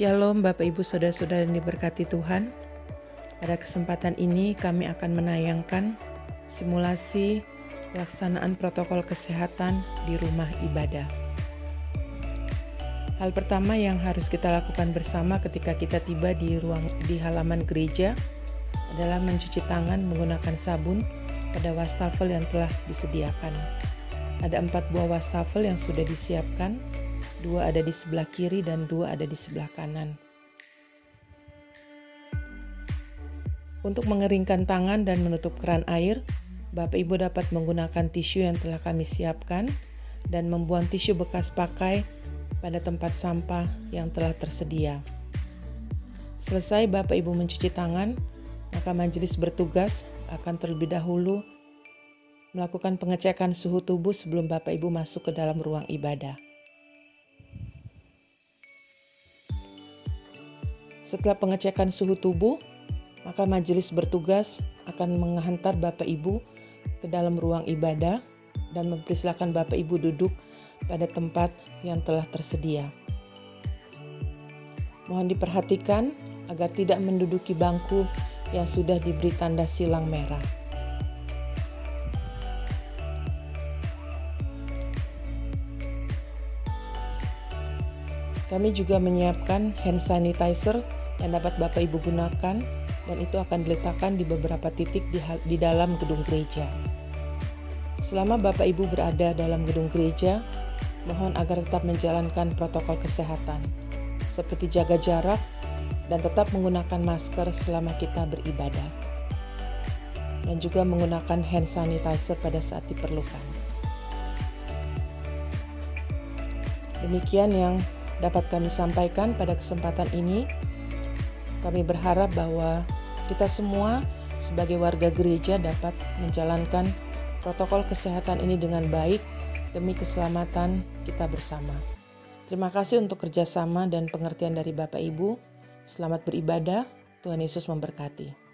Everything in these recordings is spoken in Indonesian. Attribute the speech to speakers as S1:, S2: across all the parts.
S1: Shalom Bapak Ibu Saudara-saudara yang diberkati Tuhan. Pada kesempatan ini kami akan menayangkan simulasi pelaksanaan protokol kesehatan di rumah ibadah. Hal pertama yang harus kita lakukan bersama ketika kita tiba di halaman gereja adalah mencuci tangan menggunakan sabun pada wastafel yang telah disediakan. Ada 4 buah wastafel yang sudah disiapkan. 2 ada di sebelah kiri dan 2 ada di sebelah kanan. Untuk mengeringkan tangan dan menutup keran air, Bapak Ibu dapat menggunakan tisu yang telah kami siapkan dan membuang tisu bekas pakai pada tempat sampah yang telah tersedia. Selesai Bapak Ibu mencuci tangan, maka majelis bertugas akan terlebih dahulu melakukan pengecekan suhu tubuh sebelum Bapak Ibu masuk ke dalam ruang ibadah. Setelah pengecekan suhu tubuh, maka majelis bertugas akan menghantar Bapak Ibu ke dalam ruang ibadah dan mempersilakan Bapak Ibu duduk pada tempat yang telah tersedia. Mohon diperhatikan agar tidak menduduki bangku yang sudah diberi tanda silang merah. Kami juga menyiapkan hand sanitizer yang dapat Bapak Ibu gunakan dan itu akan diletakkan di beberapa titik di dalam gedung gereja. Selama Bapak Ibu berada dalam gedung gereja, mohon agar tetap menjalankan protokol kesehatan seperti jaga jarak dan tetap menggunakan masker selama kita beribadah. Dan juga menggunakan hand sanitizer pada saat diperlukan. Demikian yang dapat kami sampaikan pada kesempatan ini. Kami berharap bahwa kita semua sebagai warga gereja dapat menjalankan protokol kesehatan ini dengan baik demi keselamatan kita bersama. Terima kasih untuk kerjasama dan pengertian dari Bapak Ibu. Selamat beribadah, Tuhan Yesus memberkati.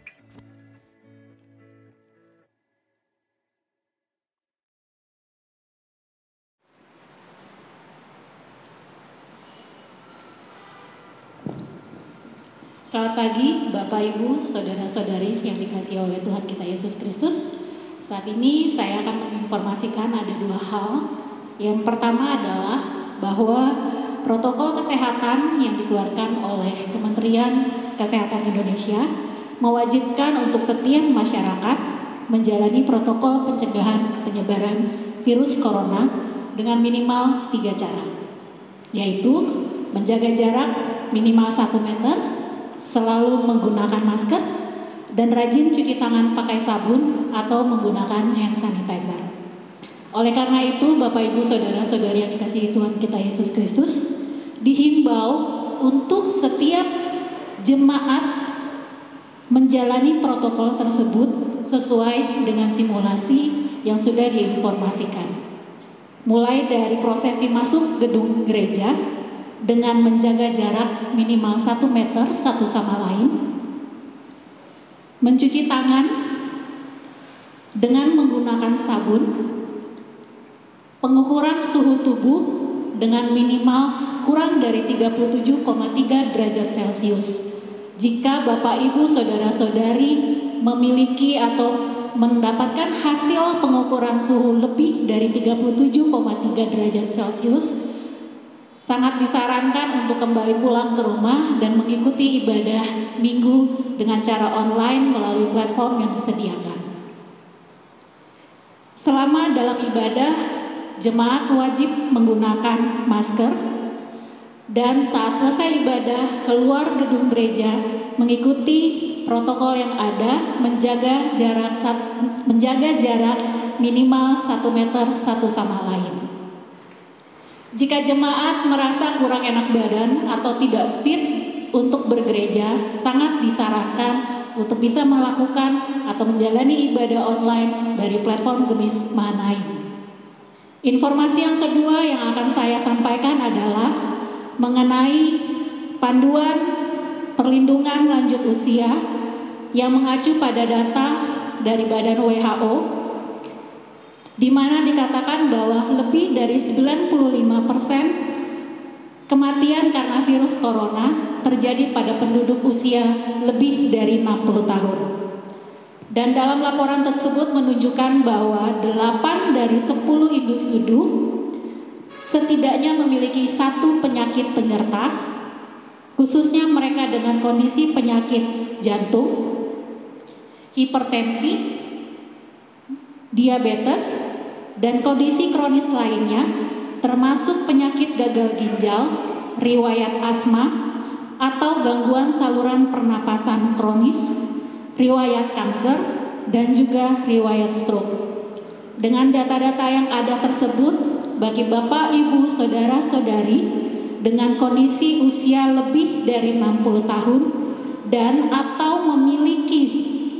S2: Selamat pagi Bapak Ibu, Saudara-saudari yang dikasihi oleh Tuhan kita Yesus Kristus. Saat ini saya akan menginformasikan ada 2 hal. Yang pertama adalah bahwa protokol kesehatan yang dikeluarkan oleh Kementerian Kesehatan Indonesia mewajibkan untuk setiap masyarakat menjalani protokol pencegahan penyebaran virus corona dengan minimal 3 cara, yaitu menjaga jarak minimal 1 meter, selalu menggunakan masker, dan rajin cuci tangan pakai sabun atau menggunakan hand sanitizer. Oleh karena itu, Bapak Ibu Saudara-saudari yang dikasihi Tuhan kita Yesus Kristus, dihimbau untuk setiap jemaat menjalani protokol tersebut sesuai dengan simulasi yang sudah diinformasikan. Mulai dari prosesi masuk gedung gereja dengan menjaga jarak minimal 1 meter satu sama lain, mencuci tangan dengan menggunakan sabun, pengukuran suhu tubuh dengan minimal kurang dari 37,3 derajat Celcius. Jika Bapak Ibu Saudara-saudari memiliki atau mendapatkan hasil pengukuran suhu lebih dari 37,3 derajat Celcius, sangat disarankan untuk kembali pulang ke rumah dan mengikuti ibadah minggu dengan cara online melalui platform yang disediakan. Selama dalam ibadah, jemaat wajib menggunakan masker dan saat selesai ibadah keluar gedung gereja mengikuti protokol yang ada, menjaga jarak minimal 1 meter satu sama lain. Jika jemaat merasa kurang enak badan atau tidak fit untuk bergereja, sangat disarankan untuk bisa melakukan atau menjalani ibadah online dari platform Gemis Mahanaim. Informasi yang kedua yang akan saya sampaikan adalah mengenai panduan perlindungan lanjut usia yang mengacu pada data dari Badan WHO, di mana dikatakan bahwa lebih dari 95% Kematian karena virus corona terjadi pada penduduk usia lebih dari 60 tahun. Dan dalam laporan tersebut menunjukkan bahwa 8 dari 10 individu setidaknya memiliki satu penyakit penyerta, khususnya mereka dengan kondisi penyakit jantung, hipertensi, diabetes, dan kondisi kronis lainnya, termasuk penyakit gagal ginjal, riwayat asma, atau gangguan saluran pernapasan kronis, riwayat kanker, dan juga riwayat stroke. Dengan data-data yang ada tersebut, bagi Bapak, Ibu, Saudara-saudari dengan kondisi usia lebih dari 60 tahun dan atau memiliki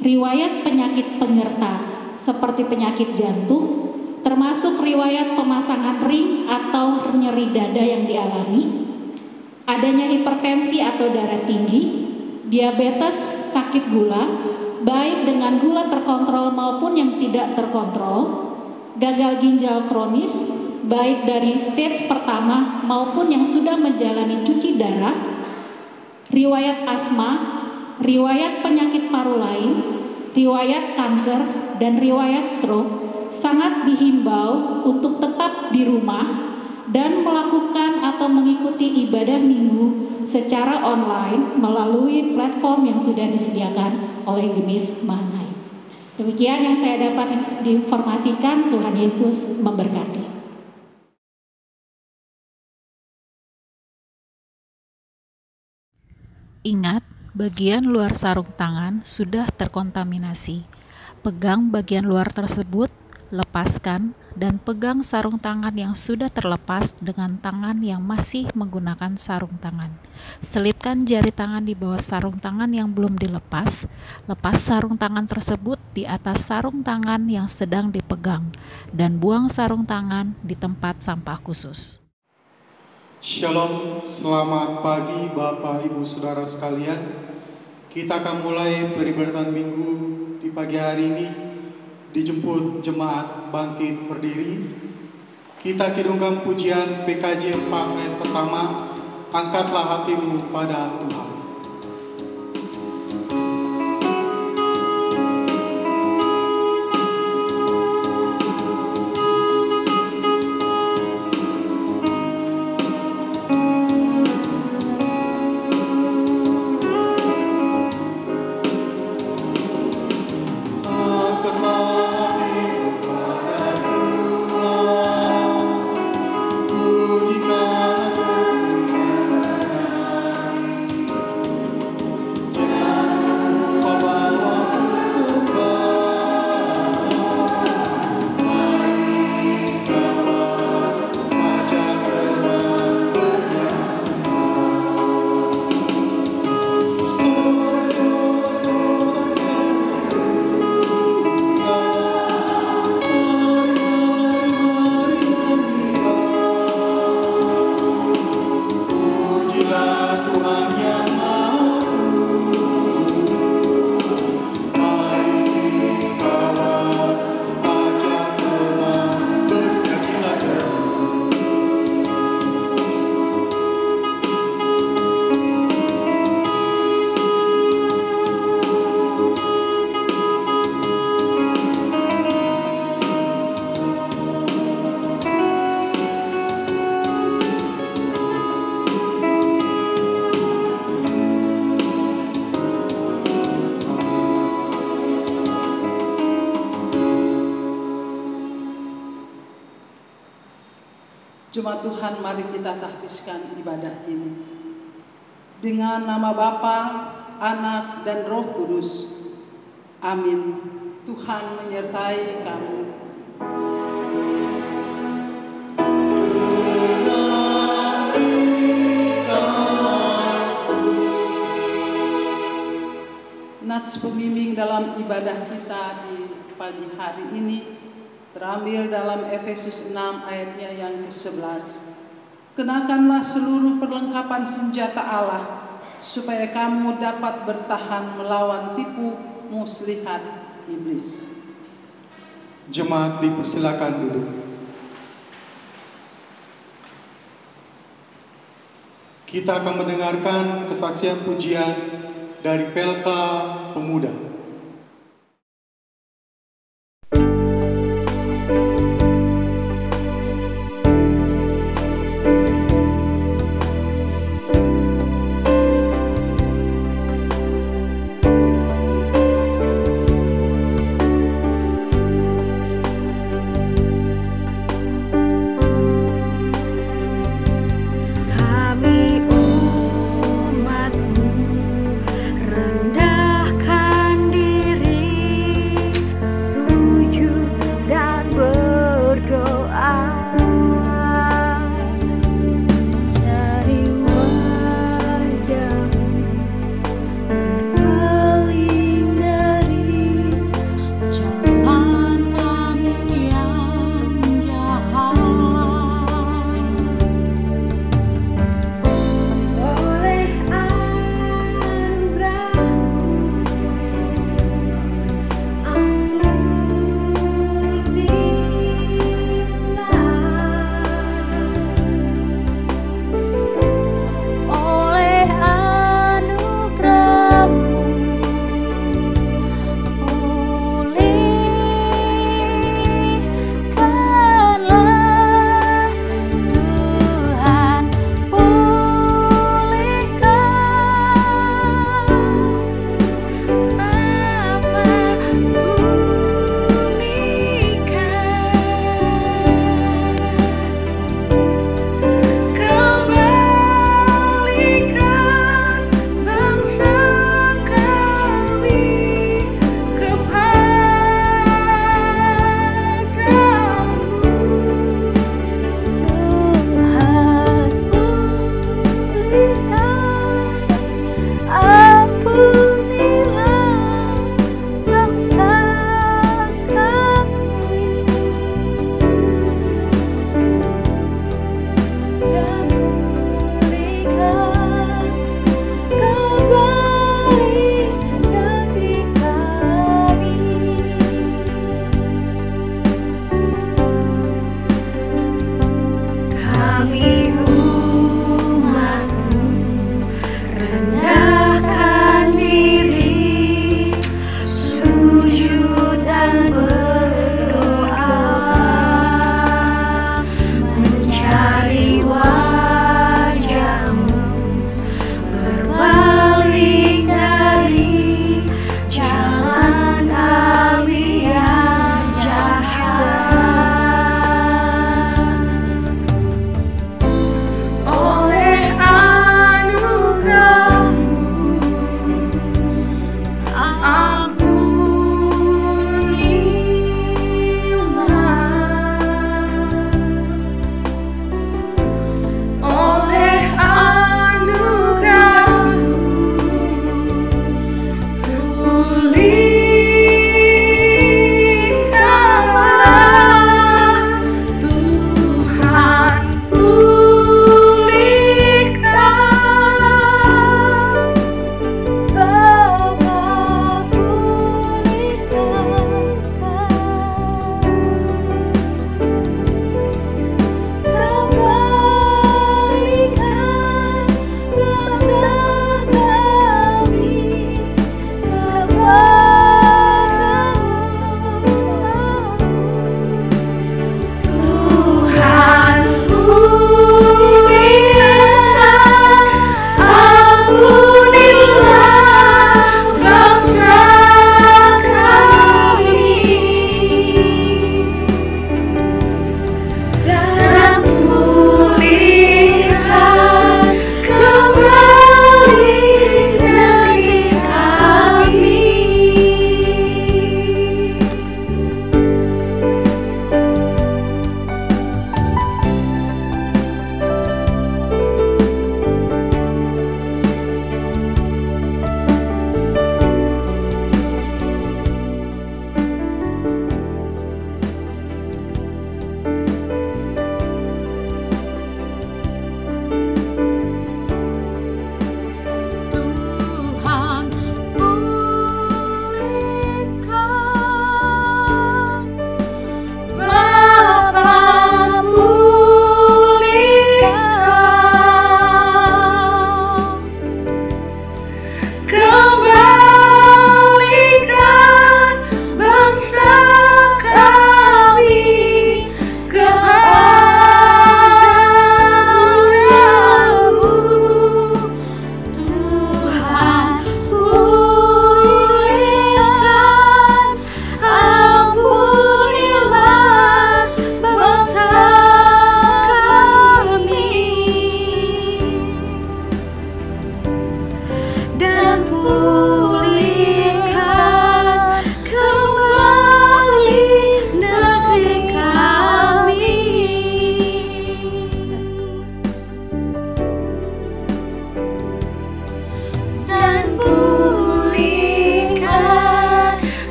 S2: riwayat penyakit penyerta seperti penyakit jantung, termasuk riwayat pemasangan ring atau nyeri dada yang dialami, adanya hipertensi atau darah tinggi, diabetes, sakit gula, baik dengan gula terkontrol maupun yang tidak terkontrol, gagal ginjal kronis, baik dari stage pertama maupun yang sudah menjalani cuci darah, riwayat asma, riwayat penyakit paru lain, riwayat kanker, dan riwayat stroke, sangat dihimbau untuk tetap di rumah dan melakukan atau mengikuti ibadah minggu secara online melalui platform yang sudah disediakan oleh Gemis Mahnai. Demikian yang saya dapat diinformasikan. Tuhan Yesus memberkati.
S3: Ingat, bagian luar sarung tangan sudah terkontaminasi. Pegang bagian luar tersebut, lepaskan, dan pegang sarung tangan yang sudah terlepas dengan tangan yang masih menggunakan sarung tangan. Selipkan jari tangan di bawah sarung tangan yang belum dilepas. Lepas sarung tangan tersebut di atas sarung tangan yang sedang dipegang, dan buang sarung tangan di tempat sampah khusus.
S4: Shalom, selamat pagi Bapak, Ibu, Saudara sekalian. Kita akan mulai peribadatan minggu di pagi hari ini. Dijemput jemaat bangkit berdiri. Kita kidungkan pujian PKJ 4 ayat pertama, angkatlah hatimu pada Tuhan.
S5: Jemaat Tuhan, mari kita tahbiskan ibadah ini. Dengan nama Bapa, Anak, dan Roh Kudus. Amin. Tuhan menyertai kamu. Nats pembimbing dalam ibadah kita di pagi hari ini terambil dalam Efesus 6 ayatnya yang ke-11. Kenakanlah seluruh perlengkapan senjata Allah, supaya kamu dapat bertahan melawan tipu muslihat iblis.
S4: Jemaat dipersilakan duduk. Kita akan mendengarkan kesaksian pujian dari Pelka Pemuda.
S6: Kami umatmu, rendahkan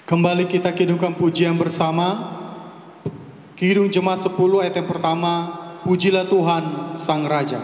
S4: Kembali kita kidungkan pujian bersama. Kidung Jemaat 10 ayat yang pertama, Pujilah Tuhan Sang Raja.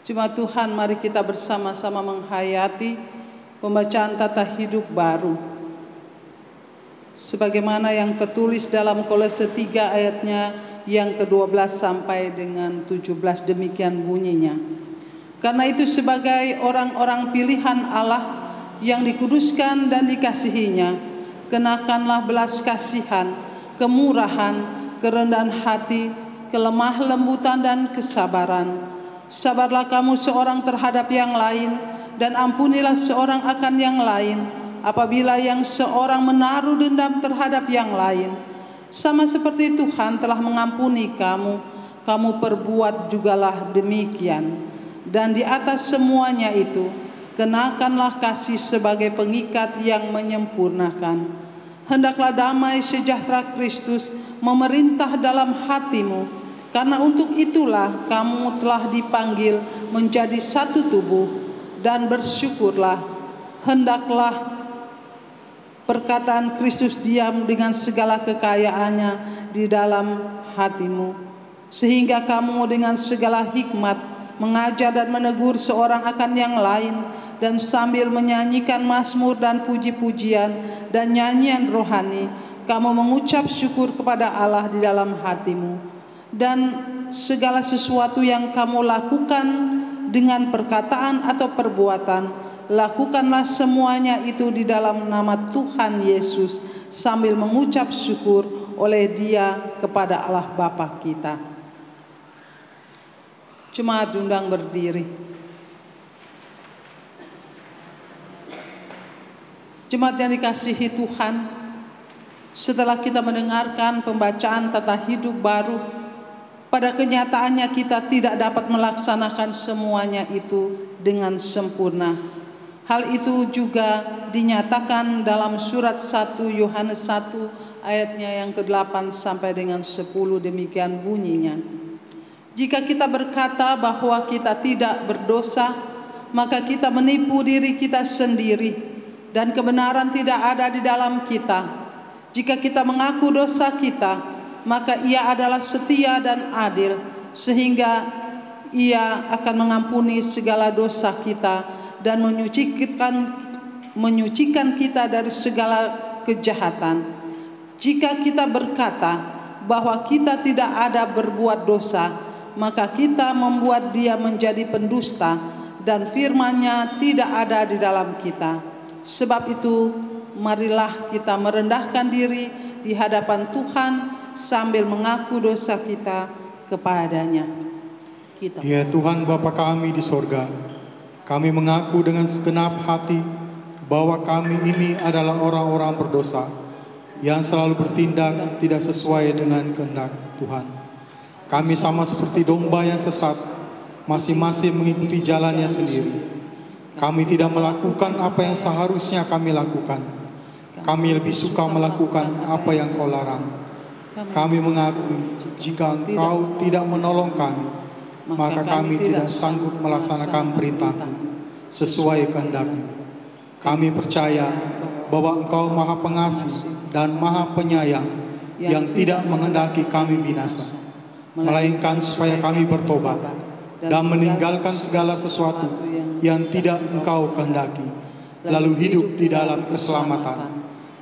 S5: Jemaat Tuhan, mari kita bersama-sama menghayati pembacaan tata hidup baru. Sebagaimana yang tertulis dalam Kolose 3 ayatnya yang ke-12 sampai dengan 17, demikian bunyinya. Karena itu sebagai orang-orang pilihan Allah yang dikuduskan dan dikasihinya, kenakanlah belas kasihan, kemurahan, kerendahan hati, kelemah lembutan dan kesabaran. Sabarlah kamu seorang terhadap yang lain, dan ampunilah seorang akan yang lain, apabila yang seorang menaruh dendam terhadap yang lain. Sama seperti Tuhan telah mengampuni kamu, kamu perbuat jugalah demikian. Dan di atas semuanya itu, kenakanlah kasih sebagai pengikat yang menyempurnakan. Hendaklah damai sejahtera Kristus memerintah dalam hatimu, karena untuk itulah kamu telah dipanggil menjadi satu tubuh, dan bersyukurlah. Hendaklah perkataan Kristus diam dengan segala kekayaannya di dalam hatimu, sehingga kamu dengan segala hikmat mengajar dan menegur seorang akan yang lain, dan sambil menyanyikan mazmur dan puji-pujian dan nyanyian rohani, kamu mengucap syukur kepada Allah di dalam hatimu. Dan segala sesuatu yang kamu lakukan dengan perkataan atau perbuatan, lakukanlah semuanya itu di dalam nama Tuhan Yesus, sambil mengucap syukur oleh Dia kepada Allah Bapa kita. Jemaat diundang berdiri. Jemaat yang dikasihi Tuhan, setelah kita mendengarkan pembacaan tata hidup baru, pada kenyataannya kita tidak dapat melaksanakan semuanya itu dengan sempurna. Hal itu juga dinyatakan dalam surat 1 Yohanes 1 ayatnya yang ke-8 sampai dengan 10, demikian bunyinya. Jika kita berkata bahwa kita tidak berdosa, maka kita menipu diri kita sendiri, dan kebenaran tidak ada di dalam kita. Jika kita mengaku dosa kita, maka Ia adalah setia dan adil, sehingga Ia akan mengampuni segala dosa kita dan menyucikan kita dari segala kejahatan. Jika kita berkata bahwa kita tidak ada berbuat dosa, maka kita membuat Dia menjadi pendusta, dan firman-Nya tidak ada di dalam kita. Sebab itu, marilah kita merendahkan diri di hadapan Tuhan sambil mengaku dosa kita kepada-Nya.
S4: Ya Tuhan Bapa kami di sorga, kami mengaku dengan segenap hati bahwa kami ini adalah orang-orang berdosa yang selalu bertindak tidak sesuai dengan kehendak Tuhan. Kami sama seperti domba yang sesat, masing-masing mengikuti jalannya sendiri. Kami tidak melakukan apa yang seharusnya kami lakukan. Kami lebih suka melakukan apa yang Kau larang. Kami mengakui jika Engkau tidak menolong kami, maka kami tidak sanggup melaksanakan perintah sesuai kehendak-Mu. Kami percaya bahwa Engkau Maha Pengasih dan Maha Penyayang, yang tidak menghendaki kami binasa, melainkan supaya kami bertobat dan meninggalkan segala sesuatu yang tidak Engkau kehendaki, lalu hidup di dalam keselamatan.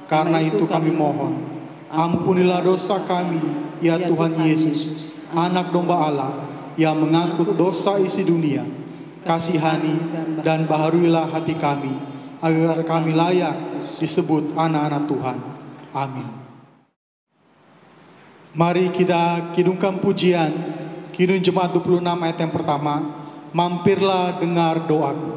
S4: Karena itu kami mohon, Ampunilah dosa kami, ya Tuhan Yesus, Anak Domba Allah, yang mengangkut dosa isi dunia. Kasihani dan baharuilah hati kami, agar kami layak disebut anak-anak Tuhan. Amin. Mari kita kidungkan pujian, Kidung Jemaat 26 ayat yang pertama, mampirlah dengar doaku.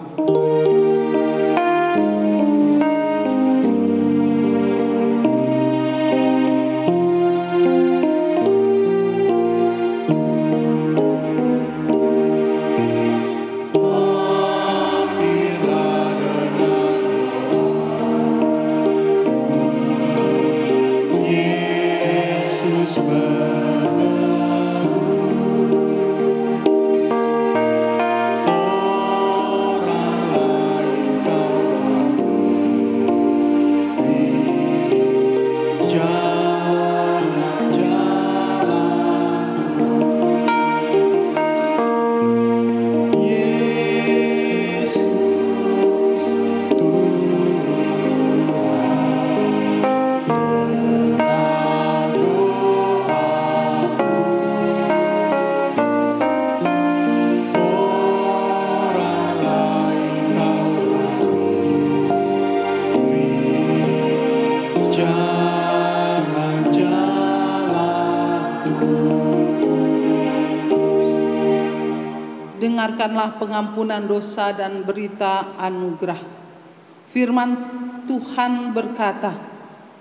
S5: Dengarkanlah pengampunan dosa dan berita anugerah. Firman Tuhan berkata,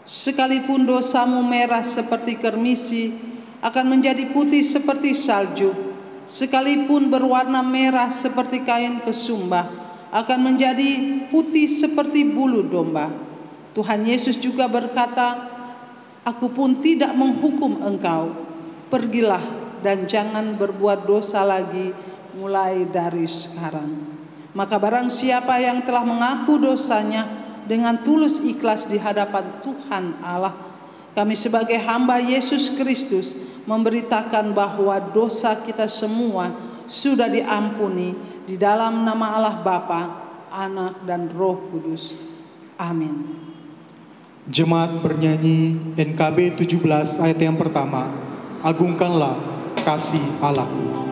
S5: sekalipun dosamu merah seperti kermisi, akan menjadi putih seperti salju. Sekalipun berwarna merah seperti kain kesumba, akan menjadi putih seperti bulu domba. Tuhan Yesus juga berkata, aku pun tidak menghukum engkau. Pergilah dan jangan berbuat dosa lagi mulai dari sekarang. Maka barang siapa yang telah mengaku dosanya dengan tulus ikhlas di hadapan Tuhan Allah, kami sebagai hamba Yesus Kristus memberitakan bahwa dosa kita semua sudah diampuni di dalam nama Allah Bapa, Anak dan Roh Kudus. Amin.
S4: Jemaat bernyanyi NKB 17 ayat yang pertama, agungkanlah kasih Allahku.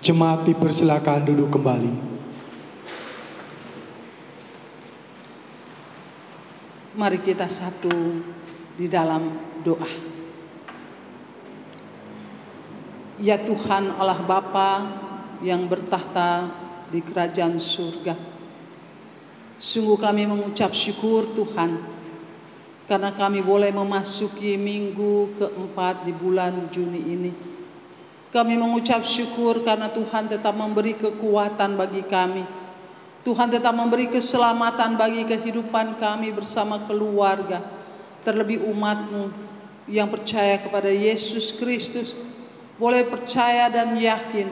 S4: Jemaat dipersilakan duduk kembali.
S5: Mari kita satu di dalam doa. Ya Tuhan Allah Bapa yang bertahta di kerajaan surga, sungguh kami mengucap syukur Tuhan, karena kami boleh memasuki minggu keempat di bulan Juni ini. Kami mengucap syukur karena Tuhan tetap memberi kekuatan bagi kami. Tuhan tetap memberi keselamatan bagi kehidupan kami bersama keluarga. Terlebih umat-Mu yang percaya kepada Yesus Kristus, boleh percaya dan yakin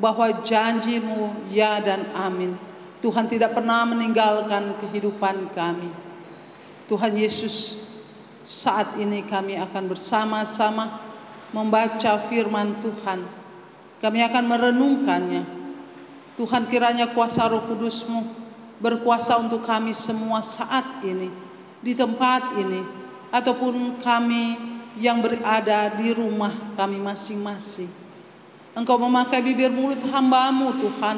S5: bahwa janji-Mu ya dan amin. Tuhan tidak pernah meninggalkan kehidupan kami. Tuhan Yesus, saat ini kami akan bersama-sama membaca firman Tuhan. Kami akan merenungkannya. Tuhan, kiranya kuasa Roh Kudus-Mu berkuasa untuk kami semua saat ini, di tempat ini, ataupun kami yang berada di rumah kami masing-masing. Engkau memakai bibir mulut hamba-Mu Tuhan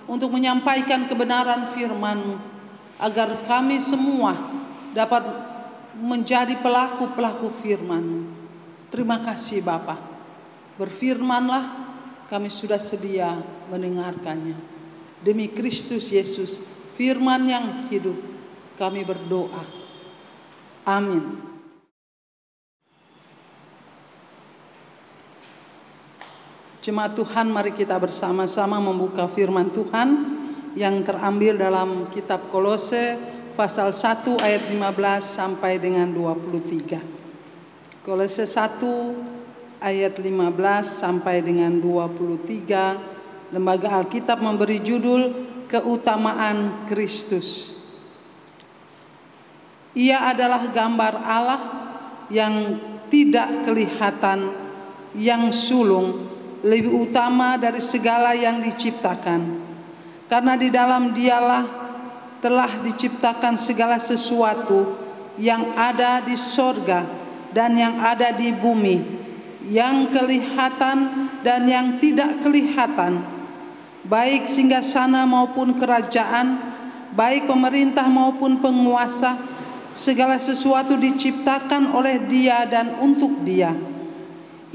S5: untuk menyampaikan kebenaran firman-Mu, agar kami semua dapat menjadi pelaku-pelaku firman-Mu. Terima kasih Bapa. Berfirmanlah, kami sudah sedia mendengarkannya. Demi Kristus Yesus, firman yang hidup, kami berdoa. Amin. Jemaat Tuhan, mari kita bersama-sama membuka firman Tuhan yang terambil dalam kitab Kolose pasal 1 ayat 15 sampai dengan 23. Kolose 1 ayat 15 sampai dengan 23. Lembaga Alkitab memberi judul Keutamaan Kristus. Ia adalah gambar Allah yang tidak kelihatan, yang sulung, lebih utama dari segala yang diciptakan. Karena di dalam Dialah telah diciptakan segala sesuatu yang ada di sorga dan yang ada di bumi, yang kelihatan dan yang tidak kelihatan, baik singgasana maupun kerajaan, baik pemerintah maupun penguasa. Segala sesuatu diciptakan oleh Dia dan untuk Dia.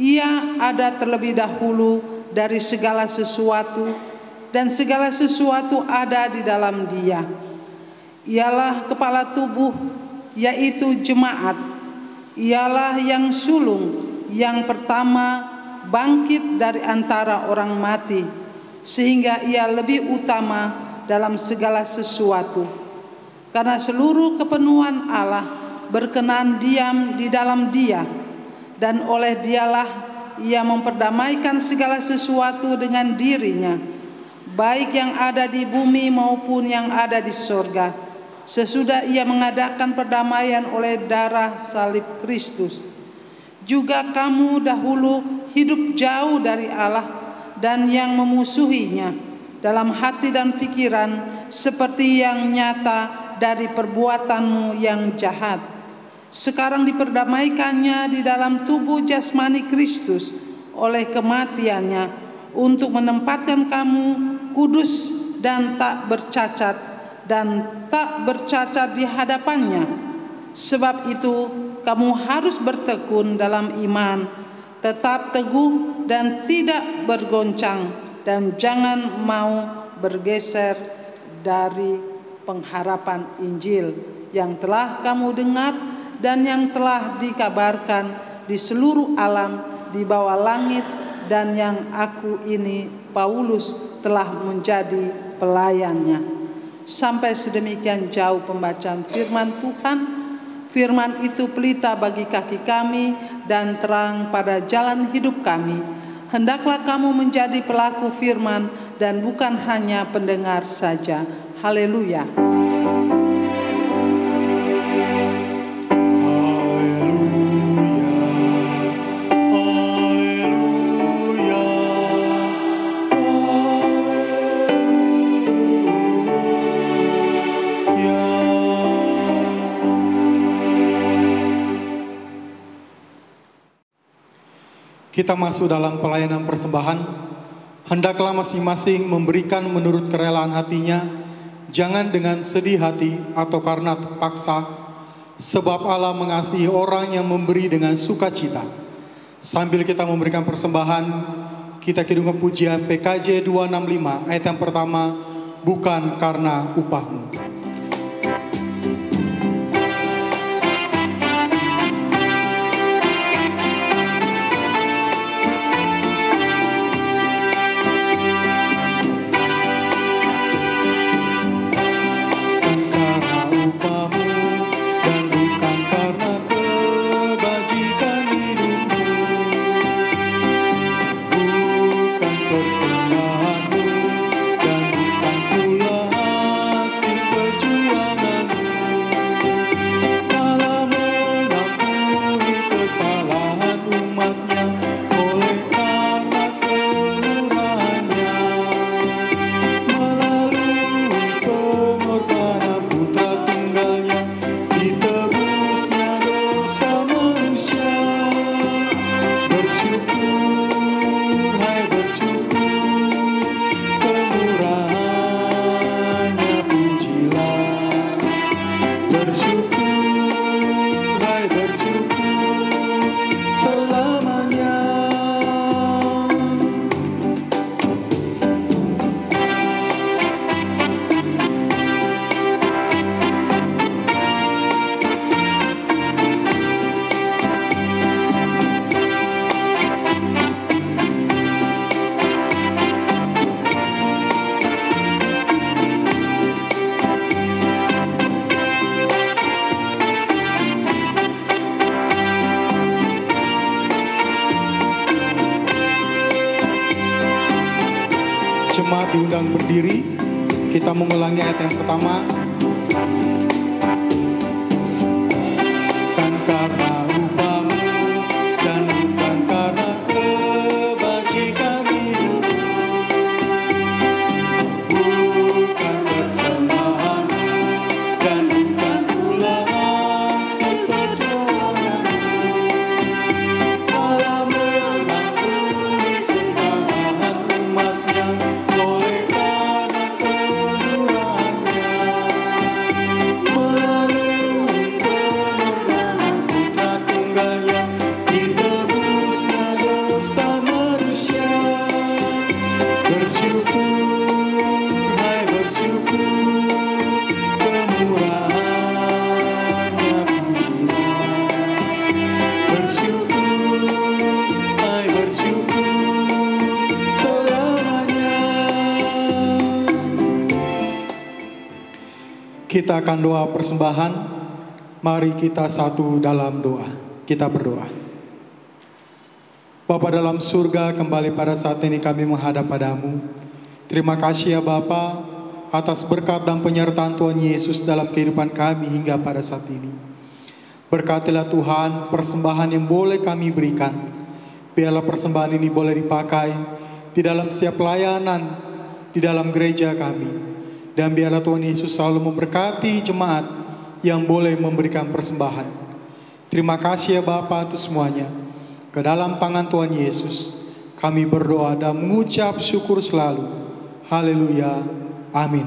S5: Ia ada terlebih dahulu dari segala sesuatu, dan segala sesuatu ada di dalam Dia. Ialah kepala tubuh, yaitu jemaat. Ialah yang sulung, yang pertama bangkit dari antara orang mati, sehingga Ia lebih utama dalam segala sesuatu. Karena seluruh kepenuhan Allah berkenan diam di dalam Dia, dan oleh Dialah Ia memperdamaikan segala sesuatu dengan dirinya, baik yang ada di bumi maupun yang ada di sorga, sesudah Ia mengadakan perdamaian oleh darah salib Kristus. Juga kamu dahulu hidup jauh dari Allah dan yang memusuhinya dalam hati dan pikiran, seperti yang nyata dari perbuatanmu yang jahat. Sekarang diperdamaikannya di dalam tubuh jasmani Kristus oleh kematiannya, untuk menempatkan kamu kudus dan tak bercacat di hadapannya. Sebab itu kamu harus bertekun dalam iman, tetap teguh dan tidak bergoncang, dan jangan mau bergeser dari pengharapan Injil yang telah kamu dengar dan yang telah dikabarkan di seluruh alam di bawah langit, dan yang aku ini Paulus telah menjadi pelayannya. Sampai sedemikian jauh pembacaan firman Tuhan. Firman itu pelita bagi kaki kami dan terang pada jalan hidup kami. Hendaklah kamu menjadi pelaku firman dan bukan hanya pendengar saja. Haleluya.
S4: Kita masuk dalam pelayanan persembahan. Hendaklah masing-masing memberikan menurut kerelaan hatinya, jangan dengan sedih hati atau karena terpaksa, sebab Allah mengasihi orang yang memberi dengan sukacita. Sambil kita memberikan persembahan, kita kirimkan pujian PKJ 265 ayat yang pertama, bukan karena upahmu.
S6: Persembahanmu dan bukan pula hasil perjuanganmu.
S4: sedang berdiri, kita mengulangi ayat yang pertama. Kan karena upahmu dan bukan karena kebajikan hidupmu, bukan persembahanmu dan bukan pula hasil perjuanganmu, malah mengampuni kesalahan umatnya oleh karena kemurahannya, melalui pengorbanan Putra Tunggalnya ditebusnya dosa manusia. Bersyukur, hai bersyukur, kemurahannya pujilah. Bersyukur, hai bersyukur, selamanya. Kita akan doa persembahan. Mari kita satu dalam doa. Kita berdoa. Bapa dalam surga, kembali pada saat ini kami menghadap padamu. Terima kasih ya Bapa atas berkat dan penyertaan Tuhan Yesus dalam kehidupan kami hingga pada saat ini. Berkatilah Tuhan persembahan yang boleh kami berikan. Biarlah persembahan ini boleh dipakai di dalam setiap pelayanan di dalam gereja kami. Dan biarlah Tuhan Yesus selalu memberkati jemaat yang boleh memberikan persembahan. Terima kasih ya Bapa untuk semuanya. Ke dalam tangan Tuhan Yesus kami berdoa dan mengucap syukur selalu. Haleluya. Amin.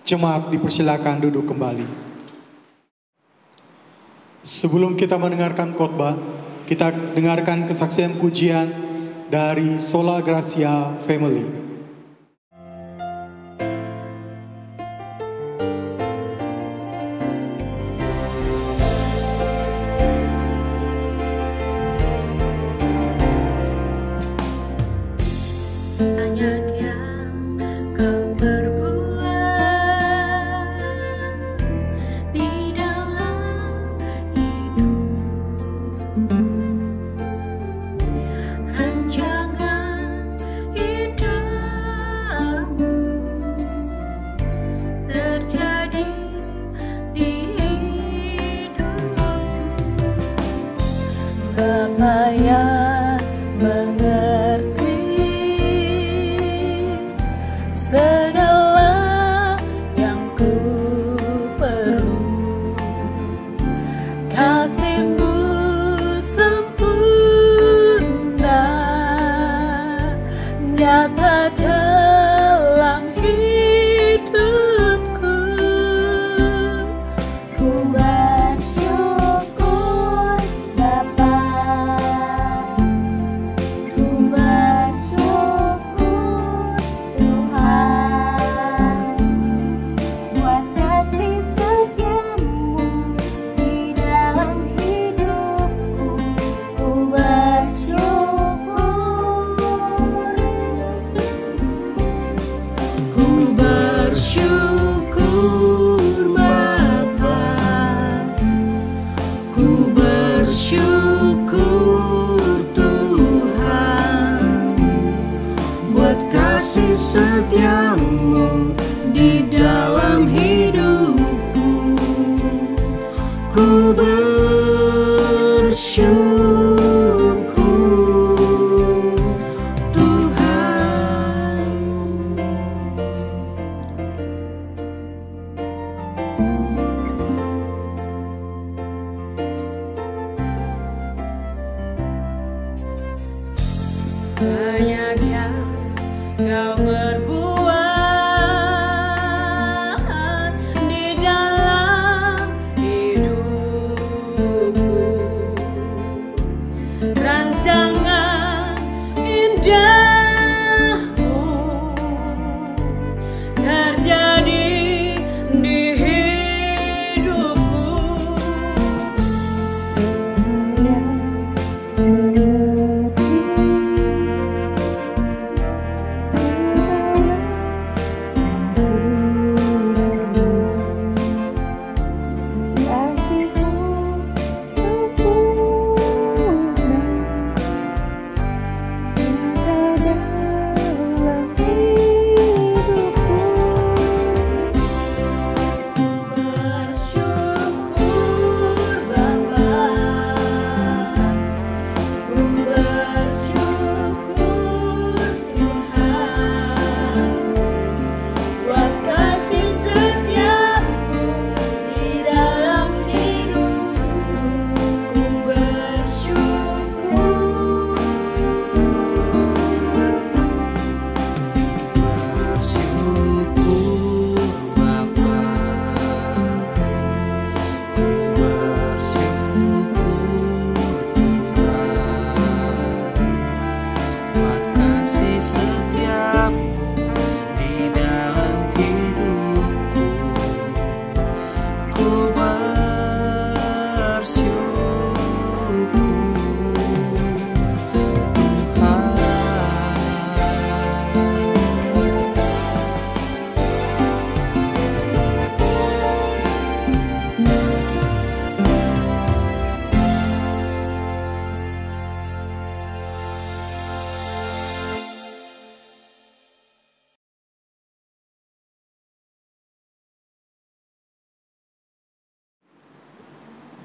S4: Jemaat dipersilakan duduk kembali. Sebelum kita mendengarkan khotbah, kita dengarkan kesaksian pujian dari Sola Gracia Family.
S6: Banyak yang kau perbuat di dalam hidupku, rancangan indahmu terjadi di hidupku. Bapa yang mengerti segala yang ku perlu, kasih-Mu sempurna nyata dalam hidupku.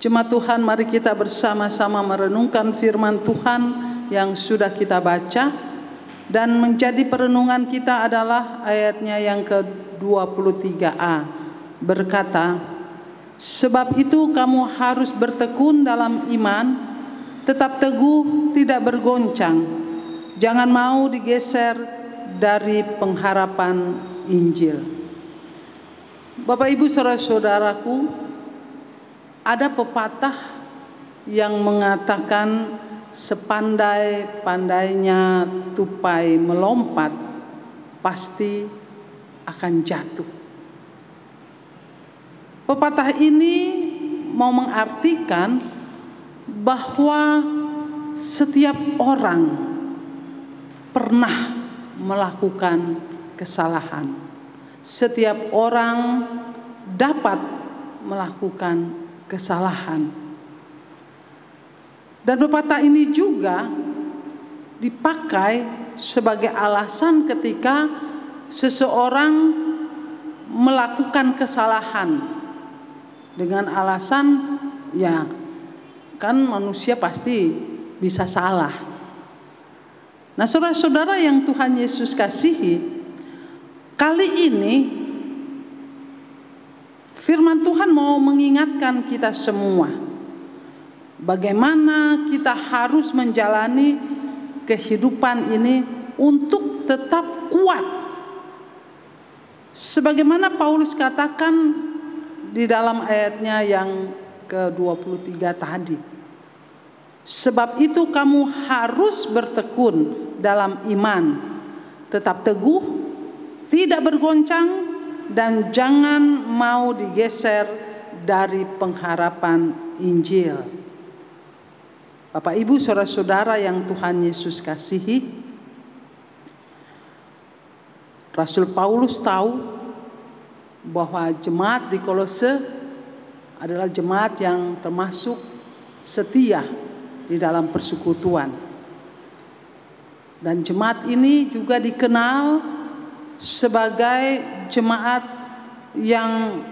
S5: Jemaat Tuhan, mari kita bersama-sama merenungkan firman Tuhan yang sudah kita baca. Dan menjadi perenungan kita adalah ayatnya yang ke-23a. Berkata, sebab itu kamu harus bertekun dalam iman, tetap teguh, tidak bergoncang. Jangan mau digeser dari pengharapan Injil. Bapak Ibu saudara-saudaraku, ada pepatah yang mengatakan sepandai-pandainya tupai melompat pasti akan jatuh. Pepatah ini mau mengartikan bahwa setiap orang pernah melakukan kesalahan. Setiap orang dapat melakukan kesalahan. Dan pepatah ini juga dipakai sebagai alasan ketika seseorang melakukan kesalahan dengan alasan ya kan manusia pasti bisa salah. Nah, saudara-saudara yang Tuhan Yesus kasihi, kali ini firman Tuhan mau mengingatkan kita semua bagaimana kita harus menjalani kehidupan ini untuk tetap kuat. Sebagaimana Paulus katakan di dalam ayatnya yang ke-23 tadi. Sebab itu kamu harus bertekun dalam iman, tetap teguh, tidak bergoncang, dan jangan mau digeser dari pengharapan Injil. Bapak Ibu saudara-saudara yang Tuhan Yesus kasihi, Rasul Paulus tahu bahwa jemaat di Kolose adalah jemaat yang termasuk setia di dalam persekutuan. Dan jemaat ini juga dikenal sebagai jemaat yang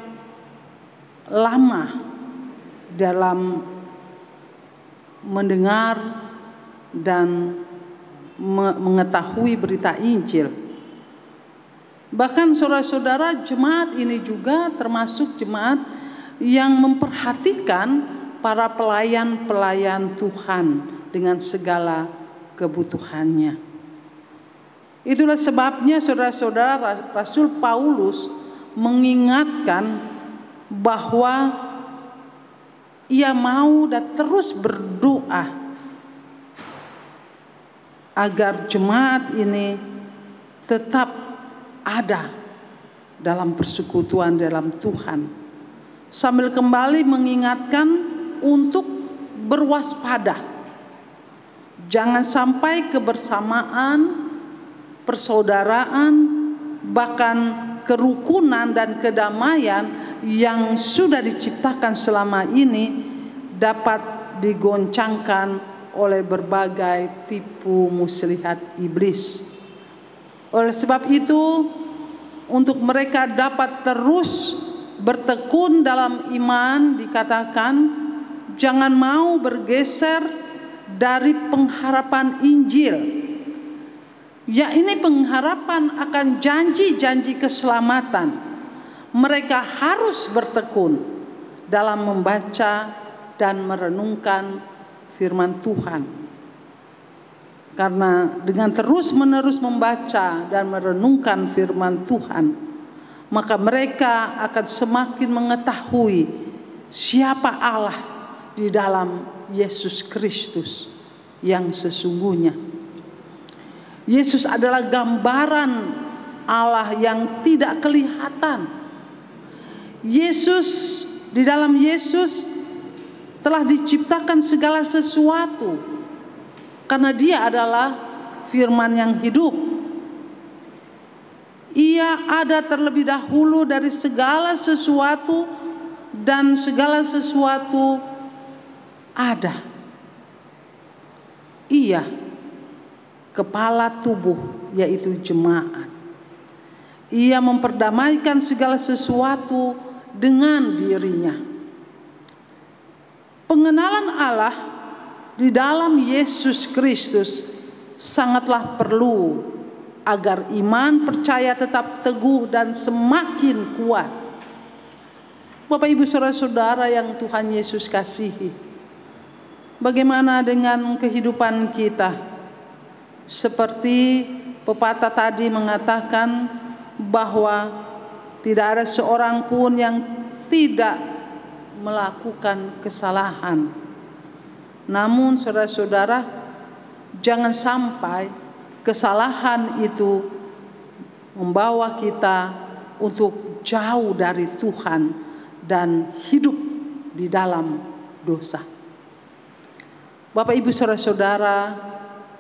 S5: lama dalam mendengar dan mengetahui berita Injil. Bahkan saudara-saudara, jemaat ini juga termasuk jemaat yang memperhatikan para pelayan-pelayan Tuhan dengan segala kebutuhannya. Itulah sebabnya saudara-saudara, Rasul Paulus mengingatkan bahwa ia mau dan terus berdoa agar jemaat ini tetap ada dalam persekutuan dalam Tuhan, sambil kembali mengingatkan untuk berwaspada. Jangan sampai kebersamaan, persaudaraan, bahkan kerukunan dan kedamaian yang sudah diciptakan selama ini dapat digoncangkan oleh berbagai tipu muslihat iblis. Oleh sebab itu, untuk mereka dapat terus bertekun dalam iman, dikatakan jangan mau bergeser dari pengharapan Injil. Ya, ini pengharapan akan janji-janji keselamatan. Mereka harus bertekun dalam membaca dan merenungkan firman Tuhan. Karena dengan terus-menerus membaca dan merenungkan firman Tuhan, maka mereka akan semakin mengetahui siapa Allah di dalam Yesus Kristus yang sesungguhnya. Yesus adalah gambaran Allah yang tidak kelihatan. Yesus, di dalam Yesus telah diciptakan segala sesuatu, karena Dia adalah firman yang hidup. Ia ada terlebih dahulu dari segala sesuatu, dan segala sesuatu ada. Ia kepala tubuh, yaitu jemaat. Ia memperdamaikan segala sesuatu dengan dirinya. Pengenalan Allah di dalam Yesus Kristus sangatlah perlu agar iman percaya tetap teguh dan semakin kuat. Bapak Ibu saudara-saudara yang Tuhan Yesus kasihi, bagaimana dengan kehidupan kita? Seperti pepatah tadi mengatakan bahwa tidak ada seorang pun yang tidak melakukan kesalahan. Namun saudara-saudara, jangan sampai kesalahan itu membawa kita untuk jauh dari Tuhan dan hidup di dalam dosa. Bapak Ibu saudara-saudara,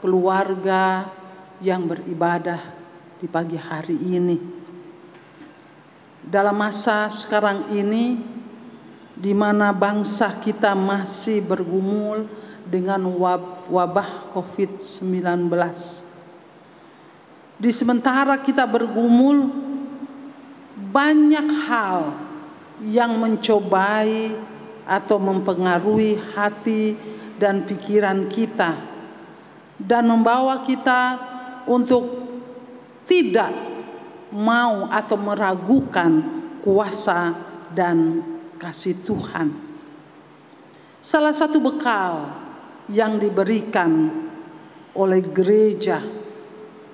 S5: keluarga yang beribadah di pagi hari ini, dalam masa sekarang ini di mana bangsa kita masih bergumul dengan wabah COVID-19. Di sementara kita bergumul, banyak hal yang mencobai atau mempengaruhi hati dan pikiran kita dan membawa kita untuk tidak mau atau meragukan kuasa dan kasih Tuhan. Salah satu bekal yang diberikan oleh gereja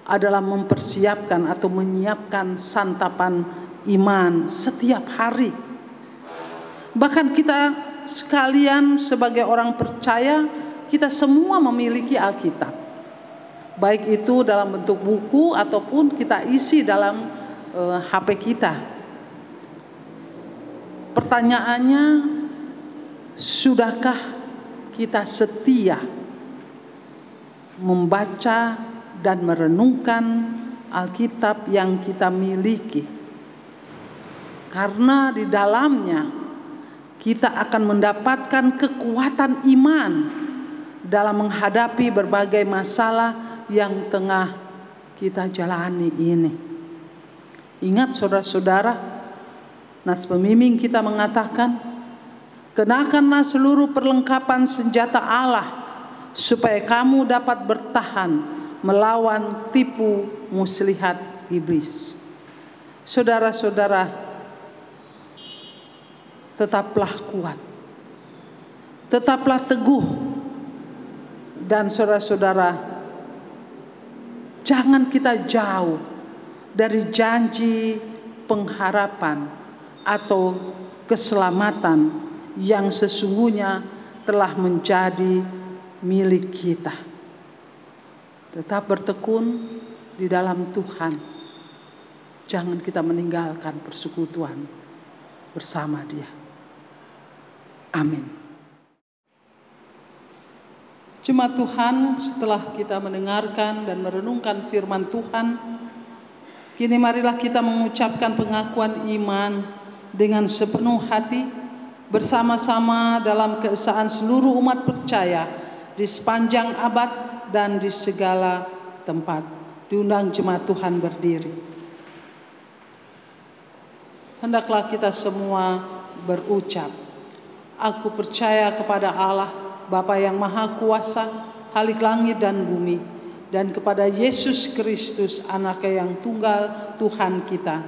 S5: adalah mempersiapkan atau menyiapkan santapan iman setiap hari. Bahkan kita sekalian sebagai orang percaya, kita semua memiliki Alkitab. Baik itu dalam bentuk buku ataupun kita isi dalam HP kita. Pertanyaannya, sudahkah kita setia membaca dan merenungkan Alkitab yang kita miliki? Karena di dalamnya kita akan mendapatkan kekuatan iman dalam menghadapi berbagai masalah yang tengah kita jalani ini. Ingat saudara-saudara, Nats pembimbing kita mengatakan, kenakanlah seluruh perlengkapan senjata Allah supaya kamu dapat bertahan melawan tipu muslihat iblis. Saudara-saudara, tetaplah kuat, tetaplah teguh, dan saudara-saudara, jangan kita jauh dari janji pengharapan atau keselamatan yang sesungguhnya telah menjadi milik kita. Tetap bertekun di dalam Tuhan. Jangan kita meninggalkan persekutuan bersama Dia. Amin. Jemaat Tuhan, setelah kita mendengarkan dan merenungkan firman Tuhan, kini marilah kita mengucapkan pengakuan iman dengan sepenuh hati bersama-sama dalam keesaan seluruh umat percaya di sepanjang abad dan di segala tempat. Diundang jemaat Tuhan berdiri. Hendaklah kita semua berucap, aku percaya kepada Allah, Bapa yang Maha Kuasa, Khalik langit dan bumi, dan kepada Yesus Kristus, Anaknya yang tunggal, Tuhan kita,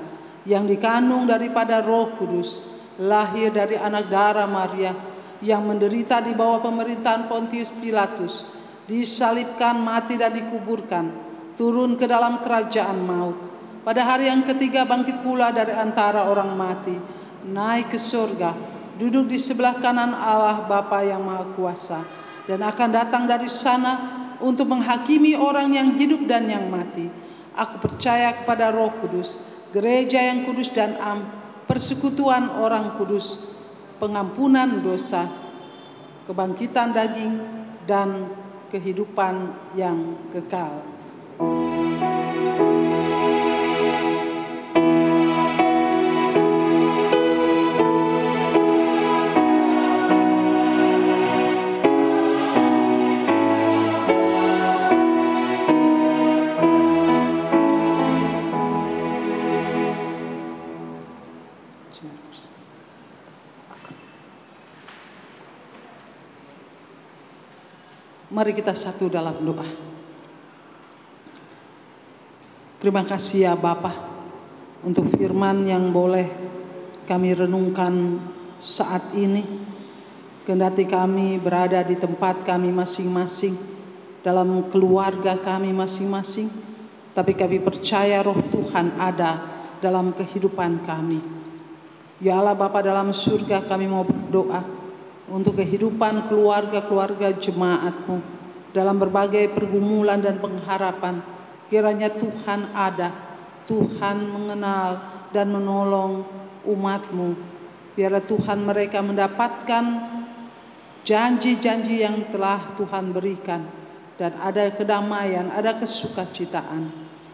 S5: yang dikandung daripada Roh Kudus, lahir dari anak darah Maria, yang menderita di bawah pemerintahan Pontius Pilatus, disalibkan, mati dan dikuburkan, turun ke dalam kerajaan maut. Pada hari yang ketiga bangkit pula dari antara orang mati, naik ke surga, duduk di sebelah kanan Allah Bapa yang Maha Kuasa, dan akan datang dari sana untuk menghakimi orang yang hidup dan yang mati. Aku percaya kepada Roh Kudus, gereja yang kudus dan persekutuan orang kudus, pengampunan dosa, kebangkitan daging, dan kehidupan yang kekal. Mari kita satu dalam doa. Terima kasih ya Bapa untuk firman yang boleh kami renungkan saat ini. Kendati kami berada di tempat kami masing-masing, dalam keluarga kami masing-masing, tapi kami percaya roh Tuhan ada dalam kehidupan kami. Ya Allah Bapa dalam surga, kami mau berdoa untuk kehidupan keluarga-keluarga jemaat-Mu dalam berbagai pergumulan dan pengharapan. Kiranya Tuhan ada, Tuhan mengenal dan menolong umat-Mu. Biarlah Tuhan mereka mendapatkan janji-janji yang telah Tuhan berikan, dan ada kedamaian, ada kesukacitaan.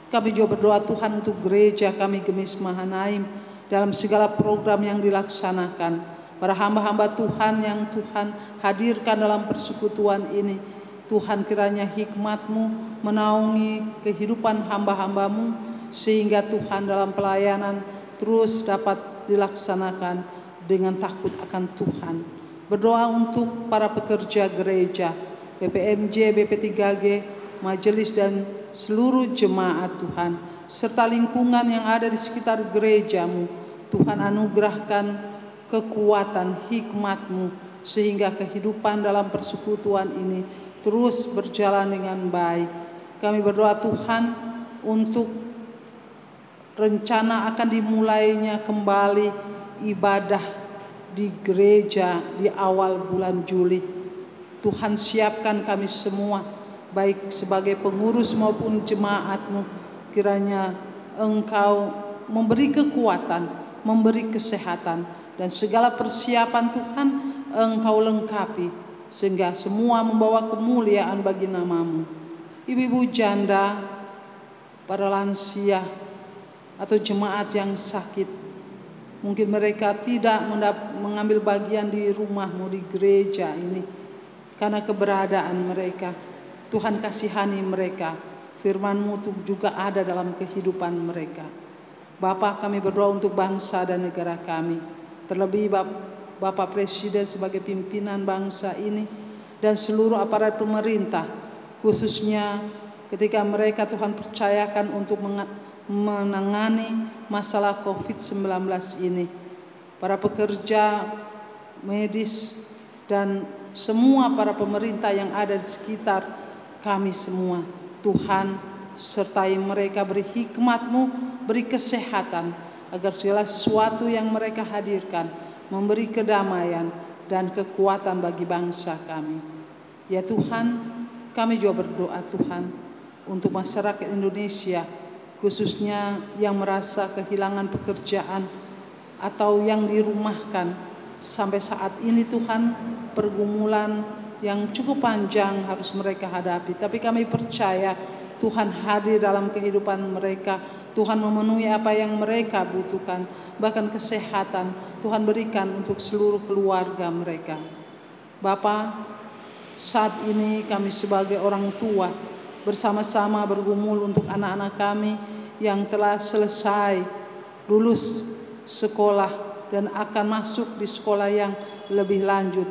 S5: Kami juga berdoa Tuhan untuk gereja kami Gemis Mahanaim dalam segala program yang dilaksanakan. Para hamba-hamba Tuhan yang Tuhan hadirkan dalam persekutuan ini, Tuhan kiranya hikmat-Mu menaungi kehidupan hamba-hamba-Mu, sehingga Tuhan dalam pelayanan terus dapat dilaksanakan dengan takut akan Tuhan. Berdoa untuk para pekerja gereja, BPMJ, BP3G, majelis dan seluruh jemaat Tuhan, serta lingkungan yang ada di sekitar gereja-Mu. Tuhan anugerahkan kekuatan hikmat-Mu sehingga kehidupan dalam persekutuan ini terus berjalan dengan baik. Kami berdoa Tuhan untuk rencana akan dimulainya kembali ibadah di gereja di awal bulan Juli. Tuhan siapkan kami semua, baik sebagai pengurus maupun jemaat-Mu. Kiranya Engkau memberi kekuatan, memberi kesehatan, dan segala persiapan Tuhan Engkau lengkapi, sehingga semua membawa kemuliaan bagi nama-Mu. Ibu-ibu janda, para lansia, atau jemaat yang sakit, mungkin mereka tidak mengambil bagian di rumah-Mu, di gereja ini, karena keberadaan mereka. Tuhan kasihani mereka, firman-Mu juga ada dalam kehidupan mereka. Bapa, kami berdoa untuk bangsa dan negara kami, terlebih Bapak Presiden sebagai pimpinan bangsa ini dan seluruh aparat pemerintah, khususnya ketika mereka Tuhan percayakan untuk menangani masalah COVID-19 ini. Para pekerja medis dan semua para pemerintah yang ada di sekitar kami semua, Tuhan sertai mereka, beri hikmat-Mu, beri kesehatan, agar segala sesuatu yang mereka hadirkan memberi kedamaian dan kekuatan bagi bangsa kami. Ya Tuhan, kami juga berdoa Tuhan untuk masyarakat Indonesia, khususnya yang merasa kehilangan pekerjaan atau yang dirumahkan. Sampai saat ini Tuhan, pergumulan yang cukup panjang harus mereka hadapi, tapi kami percaya Tuhan hadir dalam kehidupan mereka. Tuhan memenuhi apa yang mereka butuhkan, bahkan kesehatan Tuhan berikan untuk seluruh keluarga mereka. Bapa, saat ini kami sebagai orang tua bersama-sama bergumul untuk anak-anak kami yang telah selesai lulus sekolah dan akan masuk di sekolah yang lebih lanjut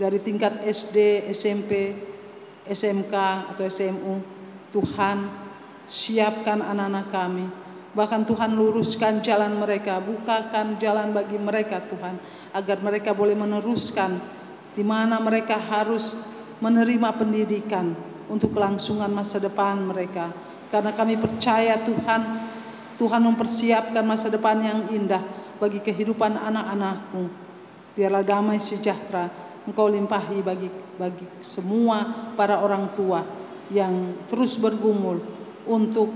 S5: dari tingkat SD, SMP, SMK atau SMU. Tuhan, siapkan anak-anak kami, bahkan Tuhan luruskan jalan mereka, bukakan jalan bagi mereka Tuhan, agar mereka boleh meneruskan di mana mereka harus menerima pendidikan untuk kelangsungan masa depan mereka. Karena kami percaya Tuhan mempersiapkan masa depan yang indah bagi kehidupan anak-anak-Mu. Biarlah damai sejahtera Engkau limpahi bagi semua para orang tua yang terus bergumul untuk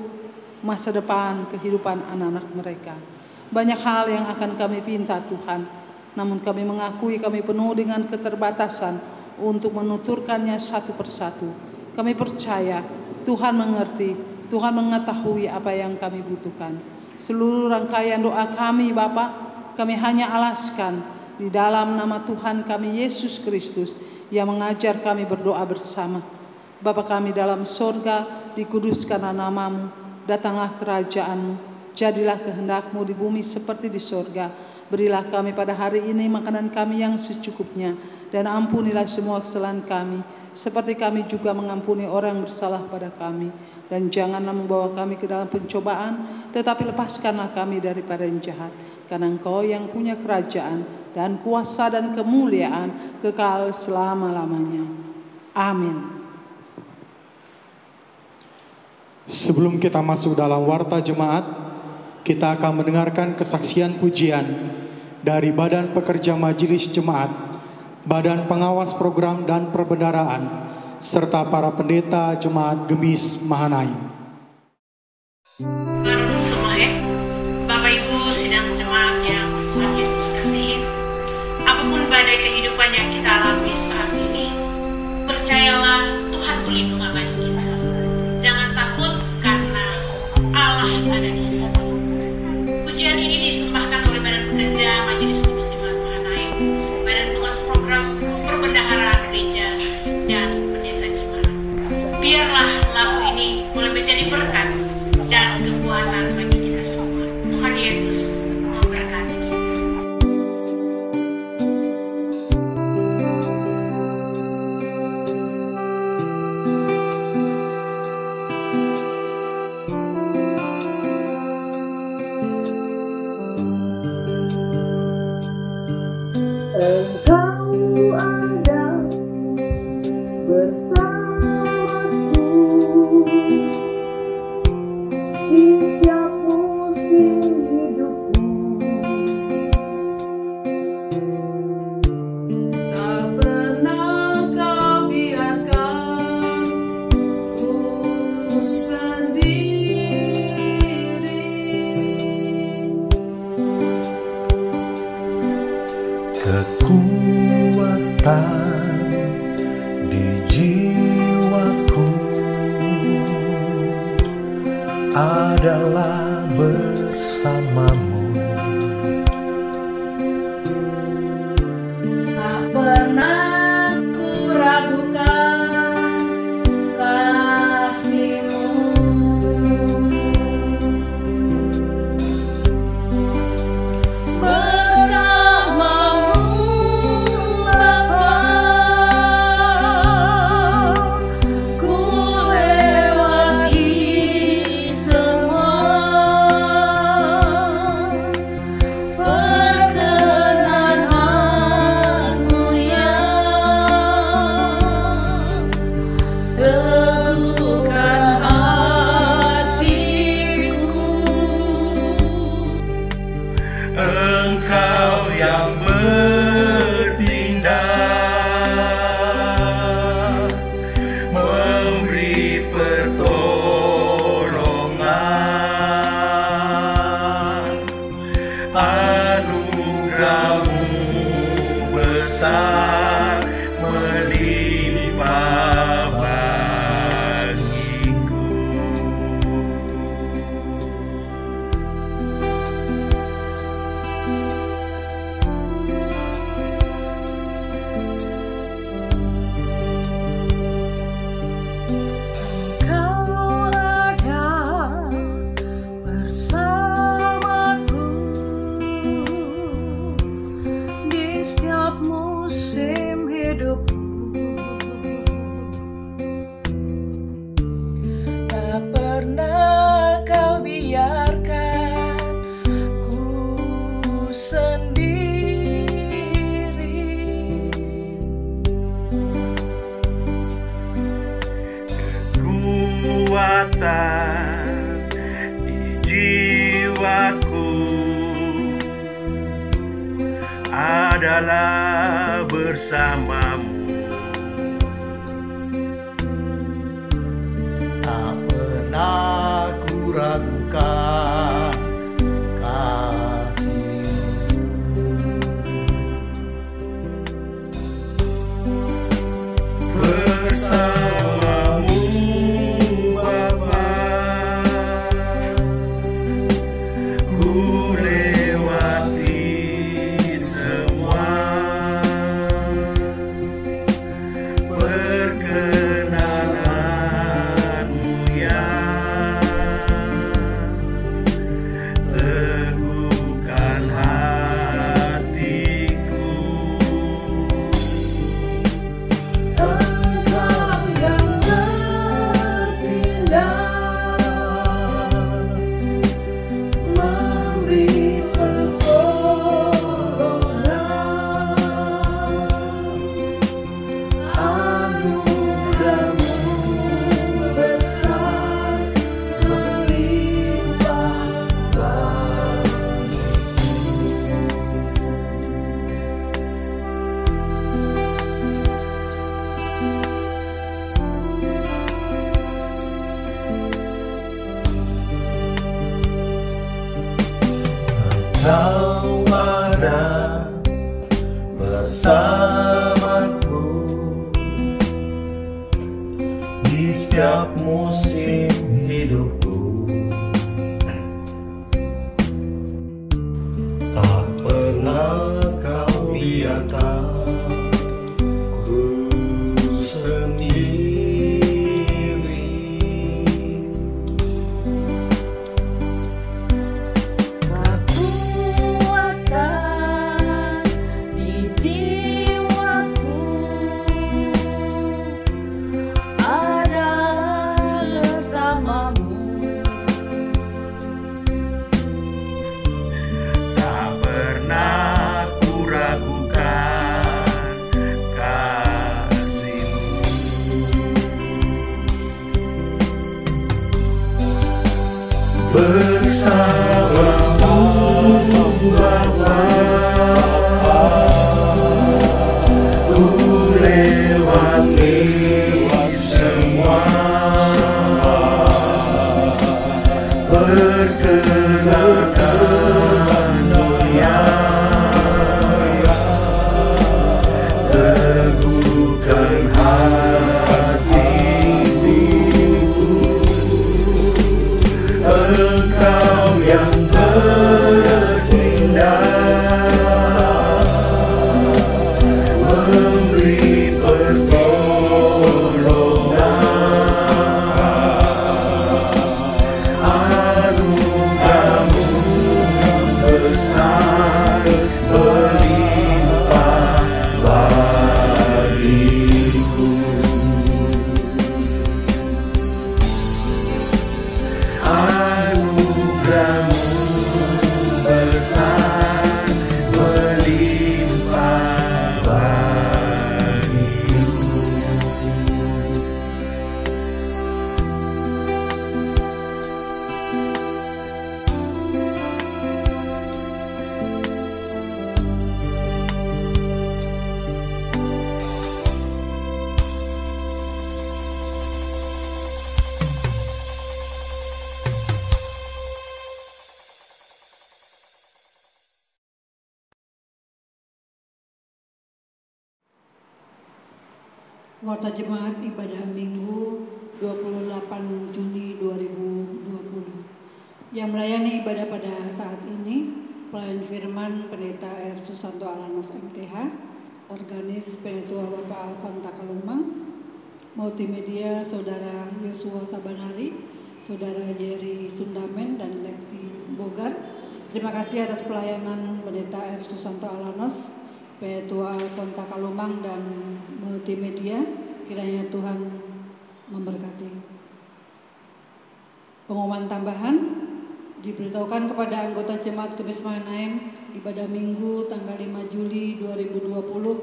S5: masa depan kehidupan anak-anak mereka. Banyak hal yang akan kami pinta Tuhan, namun kami mengakui kami penuh dengan keterbatasan untuk menuturkannya satu persatu. Kami percaya Tuhan mengerti, Tuhan mengetahui apa yang kami butuhkan. Seluruh rangkaian doa kami Bapa, kami hanya alaskan di dalam nama Tuhan kami Yesus Kristus yang mengajar kami berdoa bersama. Bapa kami dalam sorga, dikuduskanlah nama-Mu, datanglah kerajaan-Mu, jadilah kehendak-Mu di bumi seperti di sorga. Berilah kami pada hari ini makanan kami yang secukupnya, dan ampunilah semua kesalahan kami, seperti kami juga mengampuni orang yang bersalah pada kami. Dan janganlah membawa kami ke dalam pencobaan, tetapi lepaskanlah kami daripada yang jahat. Karena Engkau yang punya kerajaan dan kuasa dan kemuliaan kekal selama-lamanya. Amin.
S4: Sebelum kita masuk dalam warta jemaat, kita akan mendengarkan kesaksian pujian dari Badan Pekerja Majelis Jemaat, Badan Pengawas Program dan Perbendaharaan, serta para pendeta Jemaat Gemis Mahanaim.
S7: Baru semua Bapak Ibu sidang jemaat yang Tuhan Yesus kasihi, apapun badai kehidupan yang kita alami saat ini, percayalah Tuhan pelindungan bagi kita. Jangan takut karena Allah ada di sini. Pujian ini disembahkan oleh Badan Pekerja Majelis Gemis Jemaat Mahanaim, Badan Pengawas Program Perbendaharaan Gereja, dan pendeta jemaat. Biarlah lagu ini boleh menjadi berkat dan kekuatan bagi kita semua. Tuhan Yesus memberkati kita.
S6: Engkau ada bersamaku di setiap musim hidupku.
S5: Tak pernah Kau biarkan ku sendiri.
S8: Kekuatan di jiwaku adalah bersamamu.
S6: Tak pernah ku ragukan kasih-Mu.
S8: Engkau yang bertindak, memberi pertolongan, anugerah-Mu besar melimpah bagiku.
S6: Kau ada bersamaku di setiap musim hidupku. Tak pernah Kau biarkan ku sendiri.
S8: Kekuatan di jiwaku adalah bersamamu. Tak pernah ku ragukan kasih-Mu. Bersamamu Bapa, ku lewati semua. Perkenanan-Mu yang setiap musim hidupku. Tak pernah kau biarkan ku sendiri.
S6: Kekuatan di jiwaku adalah bersamamu.
S8: Tak pernah ku ragukan kasih-Mu. Bersamamu Bapa, ku lewati semua. Perkenalkan dunia, teguhkan hatiku. Engkau yang bertindak, memberi pertolongan. Anugerah-Mu besar berlimpah bagiku. Anugerah-Mu besar berlimpah bagiku.
S9: Warta Jemaat Ibadah Minggu 28 Juni 2020. Yang melayani ibadah pada saat ini, pelayan firman Pendeta R. Susanto Alanos MTH, organis Penetua Bapak Alvan Takalumang, multimedia Saudara Yosua Sabanari, Saudara Jerry Sundamen, dan Lexi Bogar. Terima kasih atas pelayanan Pendeta R. Susanto Alanos, Penetua Alvan Takalumang, dan multimedia. Kiranya Tuhan memberkati. Pengumuman tambahan diberitahukan kepada anggota Jemaat Kemis Mahanaim, ibadah Minggu tanggal 5 Juli 2020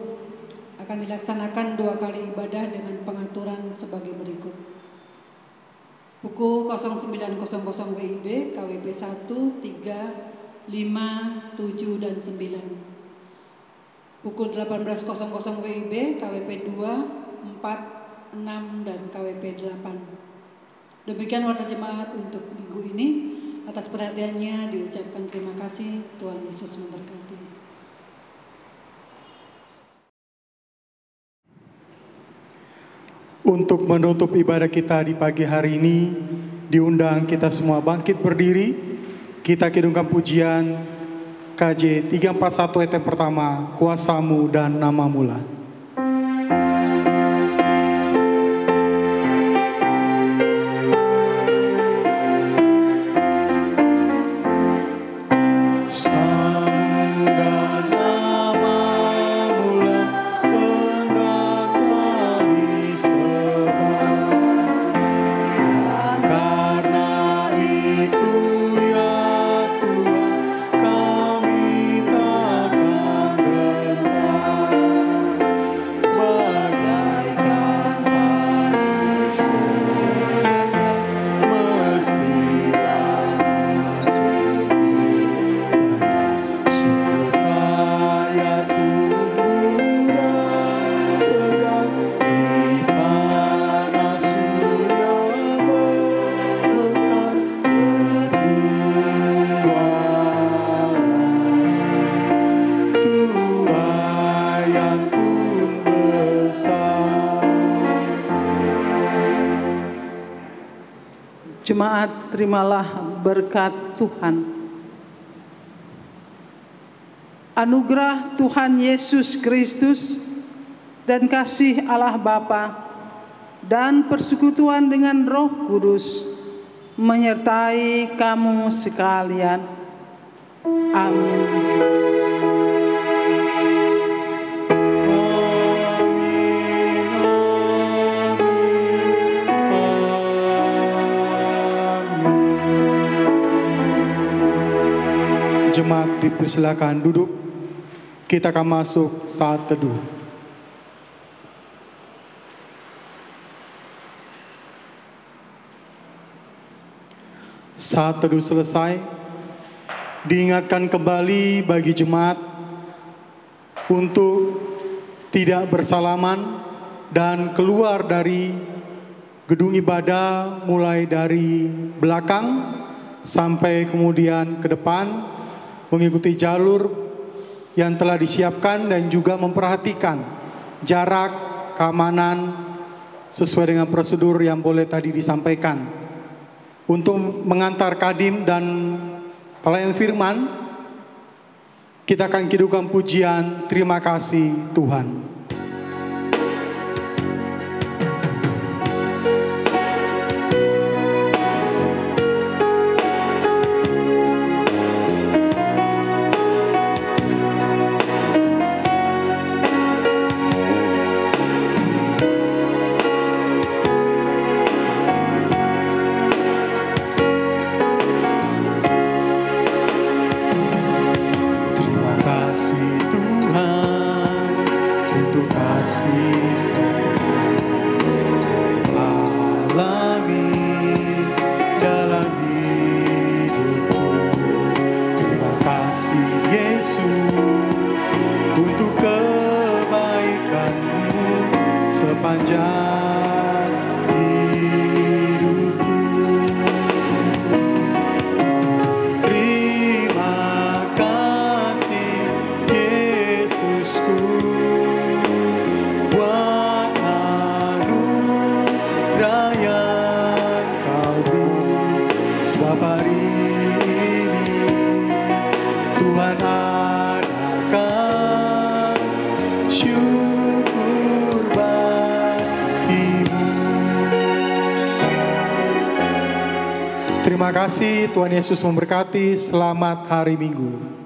S9: akan dilaksanakan 2 kali ibadah dengan pengaturan sebagai berikut. Pukul 09.00 WIB, KWP 1, 3, 5, 7, dan 9. Pukul 18.00 WIB, KWP 2, 4, 6, dan KWP 8. Demikian warta jemaat untuk minggu ini. Atas perhatiannya diucapkan terima kasih. Tuhan Yesus memberkati.
S4: Untuk menutup ibadah kita di pagi hari ini, diundang kita semua bangkit berdiri. Kita kidungkan pujian KJ 341 ayat yang pertama, Kuasa-Mu dan Nama-Mu lah.
S8: Kami takkan gentar.
S5: Jemaat, terimalah berkat Tuhan. Anugerah Tuhan Yesus Kristus dan kasih Allah Bapa dan persekutuan dengan Roh Kudus menyertai kamu sekalian. Amin.
S4: Jemaat dipersilakan duduk. Kita akan masuk saat teduh. Saat teduh selesai, diingatkan kembali bagi jemaat untuk tidak bersalaman dan keluar dari gedung ibadah mulai dari belakang sampai kemudian ke depan, mengikuti jalur yang telah disiapkan dan juga memperhatikan jarak keamanan sesuai dengan prosedur yang boleh tadi disampaikan. Untuk mengantar Kadim dan pelayan firman, kita akan kidukan pujian Terima Kasih Tuhan. Terima kasih, Tuhan Yesus memberkati. Selamat hari Minggu.